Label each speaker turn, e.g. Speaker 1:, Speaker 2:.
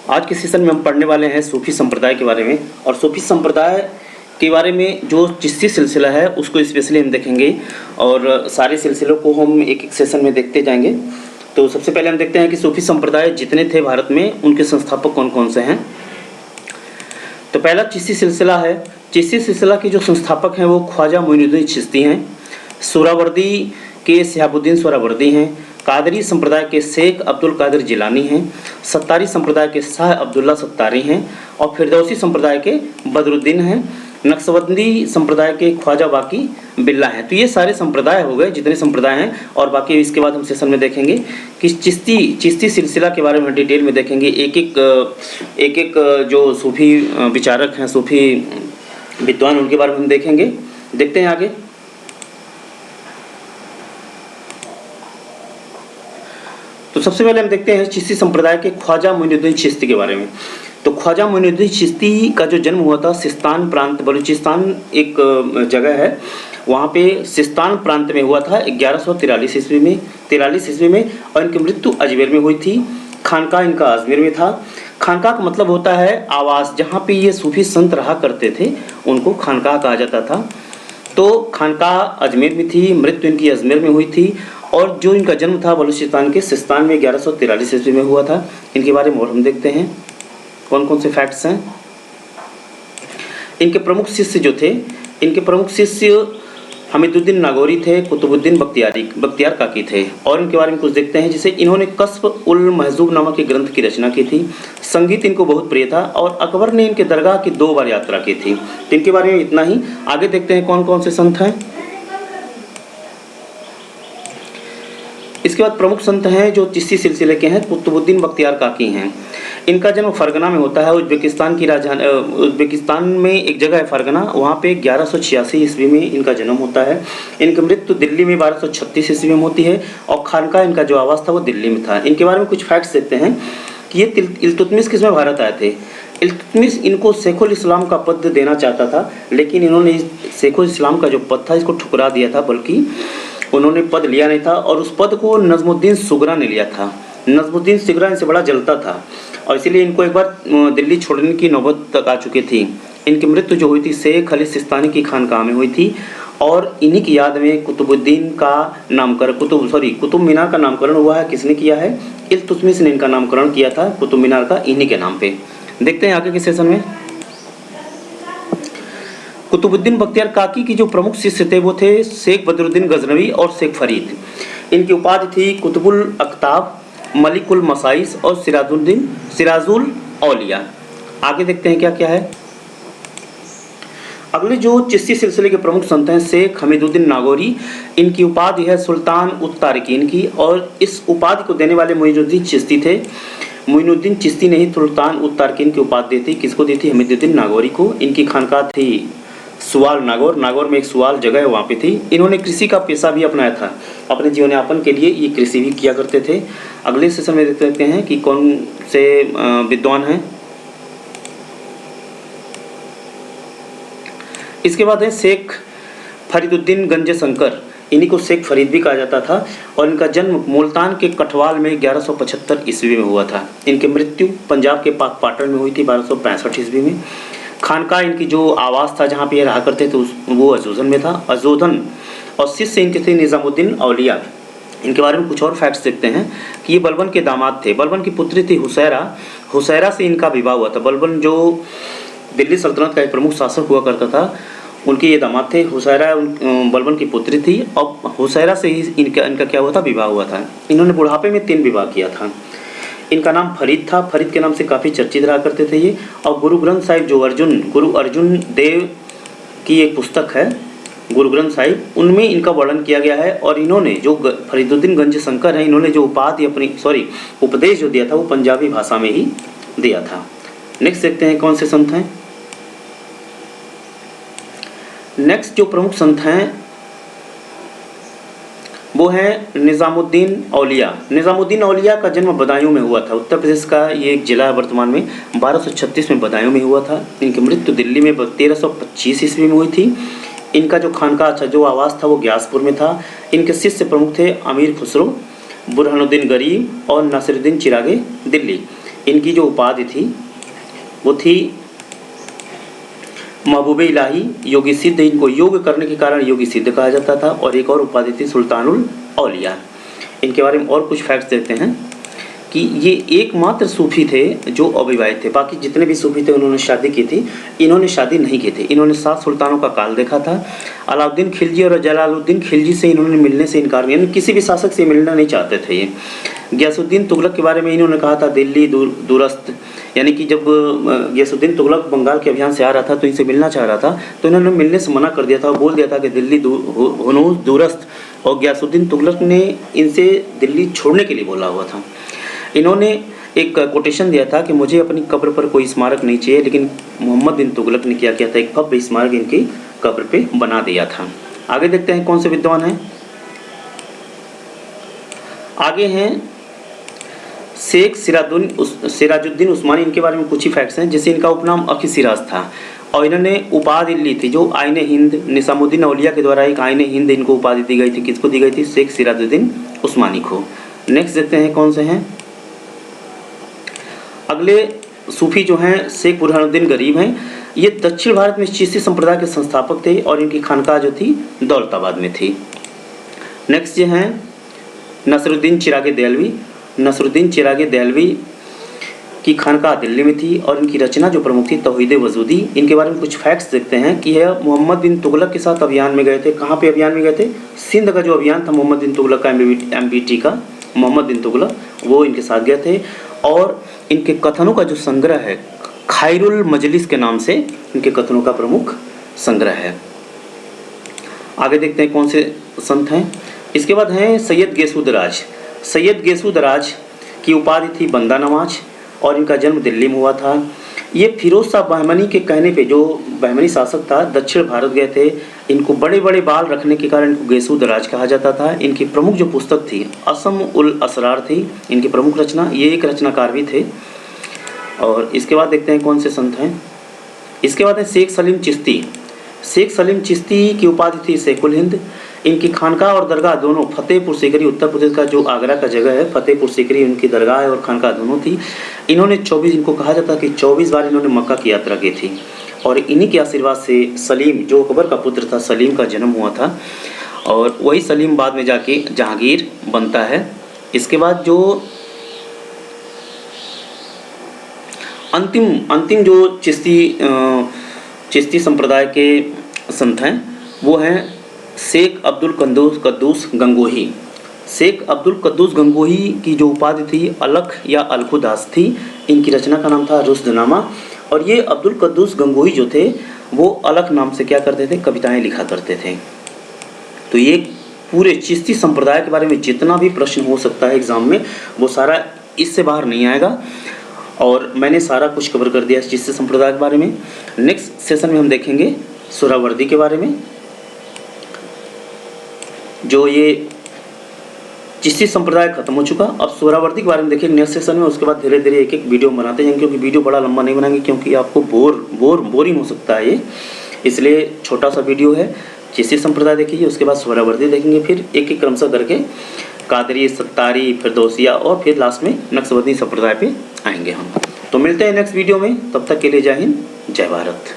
Speaker 1: आज के सेशन में हम पढ़ने वाले हैं सूफी संप्रदाय के बारे में। और सूफी संप्रदाय के बारे में जो चिश्ती सिलसिला है उसको स्पेशली हम देखेंगे और सारे सिलसिलों को हम एक एक सेशन में देखते जाएंगे। तो सबसे पहले हम देखते हैं कि सूफी संप्रदाय जितने थे भारत में उनके संस्थापक कौन कौन से हैं। तो पहला चिश्ती सिलसिला है। चिश्ती सिलसिला के जो संस्थापक हैं वो ख्वाजा मोइनुद्दीन चिश्ती हैं, सोहरावर्दी के शिहाबुद्दीन सोहरावर्दी हैं, कादरी संप्रदाय के शेख अब्दुल कादिर जिलानी हैं, सत्तारी संप्रदाय के शाह अब्दुल्ला सत्तारी हैं और फिरदौसी संप्रदाय के बदरुद्दीन हैं, नक्शबंदी संप्रदाय के ख्वाजा बाकी बिल्ला हैं। तो ये सारे संप्रदाय हो गए जितने संप्रदाय हैं। और बाकी इसके बाद हम सेशन में देखेंगे कि चिश्ती सिलसिला के बारे में डिटेल में देखेंगे। एक एक जो सूफी विचारक हैं, सूफी विद्वान, उनके बारे में हम देखेंगे। देखते हैं आगे। तो सबसे पहले हम देखते हैं चिश्ती संप्रदाय के ख्वाजा मोइनुद्दीन चिश्ती के बारे में। तो ख्वाजा मोइनुद्दीन चिश्ती का जो जन्म हुआ था सिस्तान प्रांत, बलूचिस्तान एक जगह है, वहाँ पे सिस्तान प्रांत में हुआ था 1143 ईस्वी में और इनकी मृत्यु अजमेर में हुई थी। खानका इनका अजमेर में था। खानका का मतलब होता है आवास, जहाँ पे ये सूफी संत रहा करते थे उनको खानका कहा जाता था। तो खानका अजमेर में थी, मृत्यु इनकी अजमेर में हुई थी और जो इनका जन्म था बलूचिस्तान के सिस्तान में 1143 ईस्वी में हुआ था। इनके बारे में और हम देखते हैं कौन कौन से फैक्ट्स हैं। इनके प्रमुख शिष्य जो थे, इनके प्रमुख शिष्य हमीदुद्दीन नागौरी थे, कुतुबुद्दीन बख्तियार काकी थे। और इनके बारे में कुछ देखते हैं। जैसे इन्होंने कश्फ उल महजूब नामक एक ग्रंथ की रचना की थी। संगीत इनको बहुत प्रिय था और अकबर ने इनके दरगाह की 2 बार यात्रा की थी। तो इनके बारे में इतना ही। आगे देखते हैं कौन कौन से संत हैं। इसके बाद प्रमुख संत हैं जो चिश्ती सिलसिले के हैं, कुतुबुद्दीन बख्तियार काकी हैं। इनका जन्म फरगना में होता है, उज्बेकिस्तान की राजधानी, उज्बेकिस्तान में एक जगह है फरगना, वहाँ पे 1186 ईस्वी में इनका जन्म होता है। इनकी मृत्यु दिल्ली में 1236 ईस्वी में होती है और खानका इनका जो आवास था वो दिल्ली में था। इनके बारे में कुछ फैक्ट्स देखते हैं कि ये इल्तुतमिश किसमें भारत आए थे। इल्तुतमिश इनको शेखुल इस्लाम का पद देना चाहता था, लेकिन इन्होंने शेखुल इस्लाम का जो पद था इसको ठुकरा दिया था, बल्कि उन्होंने पद लिया नहीं था और उस पद को नजमुद्दीन सुगरा ने लिया था। नजमुद्दीन सुगरा इनसे बड़ा जलता था और इसीलिए इनको एक बार दिल्ली छोड़ने की नौबत तक आ चुकी थी। इनकी मृत्यु जो हुई थी शेख अली सिस्तानी की खानकाह में हुई थी और इन्हीं की याद में कुतुबुद्दीन का नामकरण कुतुब मीनार का नामकरण हुआ है। किसने किया है? इल्तुतमिश ने इनका नामकरण किया था कुतुब मीनार का, इन्हीं के नाम पे। देखते हैं आगे के सेशन में। कुतुबुद्दीन बख्तियार काकी की जो प्रमुख शिष्य थे वो थे शेख बदरुद्दीन गजनवी और शेख फरीद। इनकी उपाधि थी कुतुबुल अख्ताब, मलिकुल मसाइस और सिराजुल औलिया। आगे देखते हैं क्या क्या है। अगले जो चिश्ती सिलसिले के प्रमुख संत हैं शेख हमीदुद्दीन नागौरी। इनकी उपाधि है सुल्तान उत तारिकीन की और इस उपाधि को देने वाले मोइनुद्दीन चिश्ती थे। मोइनुद्दीन चिश्ती ने ही सुल्तान उत तारिकीन की उपाधि दी थी। किसको दी थी? हमीदुद्दीन नागौरी को। इनकी खानकाह थी सुवाल नागौर में एक सुवाल जगह है, वहाँ पे थी। इन्होंने कृषि का पेशा भी अपनाया था, अपने जीवन यापन के लिए ये कृषि भी किया करते थे। अगले सेशन में देखते हैं कि कौन से विद्वान हैं। इसके बाद है शेख फरीदुद्दीन गंज शंकर। इन्हीं को शेख फरीद भी कहा जाता था और इनका जन्म मुल्तान के कठवाल में 1175 ईस्वी में हुआ था। इनकी मृत्यु पंजाब के पाटन में हुई थी 1265 ईस्वी में। खानका इनकी जो आवास था जहाँ पे ये रहा करते थे वो अजोधन में था, अजोधन। और शिष्य इनके थे निज़ामुद्दीन औलिया। इनके बारे में कुछ और फैक्ट्स देखते हैं कि ये बलबन के दामाद थे। बलबन की पुत्री थी हुसैरा से इनका विवाह हुआ था। बलबन जो दिल्ली सल्तनत का एक प्रमुख शासक हुआ करता था, उनके ये दामाद थे। हुसैरा बलबन की पुत्री थी और हुसैरा से ही इनका क्या हुआ था? विवाह हुआ था। इन्होंने बुढ़ापे में 3 विवाह किया था। इनका नाम फरीद था। फरीद के नाम से काफ़ी चर्चित रहा करते थे ये। और गुरु ग्रंथ साहिब जो गुरु अर्जुन देव की एक पुस्तक है गुरु ग्रंथ साहिब, उनमें इनका वर्णन किया गया है। और इन्होंने जो फरीदुद्दीन गंज शंकर हैं, इन्होंने जो उपदेश जो दिया था वो पंजाबी भाषा में ही दिया था। नेक्स्ट देखते हैं कौन से संत हैं। नेक्स्ट जो प्रमुख संत हैं वो है निज़ामुद्दीन औलिया। निज़ामुद्दीन औलिया का जन्म बदायूं में हुआ था। उत्तर प्रदेश का ये एक जिला है वर्तमान में। 1236 में बदायूं में हुआ था। इनकी मृत्यु दिल्ली में 1325 ईस्वी में हुई थी। इनका जो खानका जो आवास था वो ग्यासपुर में था। इनके शिष्य प्रमुख थे अमीर खुसरो, बुरहानुद्दीन गरीब और नासिरुद्दीन चिरागे दिल्ली। इनकी जो उपाधि थी वो थी महबूब इलाही योगी सिद्ध। इनको योग करने के कारण योगी सिद्ध कहा जाता था। और एक और उपाधि थी सुल्तानुल औलिया। इनके बारे में और कुछ फैक्ट्स देखते हैं कि ये एकमात्र सूफी थे जो अविवाहित थे। बाकी जितने भी सूफी थे उन्होंने शादी की थी, इन्होंने शादी नहीं की थी। इन्होंने 7 सुल्तानों का काल देखा था। अलाउद्दीन खिलजी और जलालुद्दीन खिलजी से इन्होंने मिलने से इनकार किया, किसी भी शासक से मिलना नहीं चाहते थे ये। गयासुद्दीन तुगलक के बारे में इन्होंने कहा था दिल्ली दूरस्थ, यानी कि जब गयासुद्दीन तुगलक बंगाल के अभियान से आ रहा था तो इनसे मिलना चाह रहा था, तो इन्होंने मिलने से मना कर दिया था और बोल दिया था कि दिल्ली हुनूस दूरस्थ। और गयासुद्दीन तुगलक ने इनसे दिल्ली छोड़ने के लिए बोला हुआ था। इन्होंने एक कोटेशन दिया था कि मुझे अपनी कब्र पर कोई स्मारक नहीं चाहिए, लेकिन मोहम्मद बिन तुगलक ने क्या किया था, एक भव्य स्मारक इनकी कब्र पे बना दिया था। आगे देखते हैं कौन से विद्वान हैं। आगे हैं शेख सिराजुद्दीन उस्मानी। इनके बारे में कुछ ही फैक्ट्स हैं। जैसे इनका उपनाम अखी सिराज था और इन्होंने उपाधि ली थी जो आईने हिंद, निजामुद्दीन औलिया के द्वारा एक आईने हिंद इनको उपाधि दी गई थी। किसको दी गई थी? शेख सिराजुद्दीन उस्मानी को। नेक्स्ट देखते हैं कौन से हैं। अगले सूफी जो हैं शेख बुरहानुद्दीन गरीब हैं। ये दक्षिण भारत में चिश्ती संप्रदाय के संस्थापक थे और इनकी खानकाह जो थी दौलताबाद में थी। नेक्स्ट ये हैं नसरुद्दीन चिरागे देहलवी। नसरुद्दीन चिरागे देहलवी की खानकाह दिल्ली में थी और इनकी रचना जो प्रमुख थी तौहीद वजूदी। इनके बारे में कुछ फैक्ट्स देखते हैं कि यह मोहम्मद बिन तुगलक के साथ अभियान में गए थे। कहाँ पे अभियान में गए थे? सिंध का जो अभियान था मोहम्मद बिन तुगलक का, MBT का, मोहम्मद बिन तुगलक वो इनके साथ गए थे। और इनके कथनों का जो संग्रह है खायरुल मजलिस के नाम से इनके कथनों का प्रमुख संग्रह है। आगे देखते हैं कौन से संत हैं। इसके बाद हैं सैयद गेसूदराज। सैयद गेसूदराज की उपाधि थी बंदा नवाज और इनका जन्म दिल्ली में हुआ था। ये फिरोज शाह बहमनी के कहने पे, जो बहमनी शासक था, दक्षिण भारत गए थे। इनको बड़े बड़े बाल रखने के कारण इनको गेसूदराज कहा जाता था। इनकी प्रमुख जो पुस्तक थी असम उल असरार थी इनकी प्रमुख रचना। ये एक रचनाकार भी थे। और इसके बाद देखते हैं कौन से संत हैं। इसके बाद है शेख सलीम चिश्ती। शेख सलीम चिश्ती की उपाधि थी शेखुल हिंद। इनकी खानकाह और दरगाह दोनों फतेहपुर सीकरी, उत्तर प्रदेश का जो आगरा का जगह है, फतेहपुर सीकरी उनकी दरगाह और खानकाह दोनों थी। इन्होंने 24, इनको कहा जाता है कि 24 बार इन्होंने मक्का की यात्रा की थी। और इन्हीं के आशीर्वाद से सलीम जो अकबर का पुत्र था, सलीम का जन्म हुआ था। और वही सलीम बाद में जाके जहांगीर बनता है। इसके बाद जो अंतिम जो चिश्ती संप्रदाय के संत हैं वो हैं शेख अब्दुल कद्दूस गंगोही। शेख अब्दुल कद्दूस गंगोही की जो उपाधि थी अलख या अलखुदास थी। इनकी रचना का नाम था रुश्दनामा। और ये अब्दुल कद्दूस गंगोही जो थे वो अलख नाम से क्या करते थे? कविताएं लिखा करते थे। तो ये पूरे चिश्ती संप्रदाय के बारे में जितना भी प्रश्न हो सकता है एग्जाम में वो सारा इससे बाहर नहीं आएगा। और मैंने सारा कुछ कवर कर दिया चिश्ती संप्रदाय के बारे में। नेक्स्ट सेशन में हम देखेंगे सोहरावर्दी के बारे में। जो ये चिश्ती संप्रदाय खत्म हो चुका, अब सोहरावर्दी के बारे में देखेंगे नेक्स्ट सेशन में। उसके बाद धीरे धीरे एक एक वीडियो बनाते जाएंगे, क्योंकि वीडियो बड़ा लंबा नहीं बनाएंगे क्योंकि आपको बोरिंग हो सकता है ये, इसलिए छोटा सा वीडियो है। चिश्ती संप्रदाय देखिए, उसके बाद सोहरावर्दी देखेंगे, फिर एक एक क्रमशः करके कादरी, सत्तारी, फिरदौसिया और फिर लास्ट में नक्शबंदी संप्रदाय पे आएंगे हम। तो मिलते हैं नेक्स्ट वीडियो में, तब तक के लिए जय हिंद, जय भारत।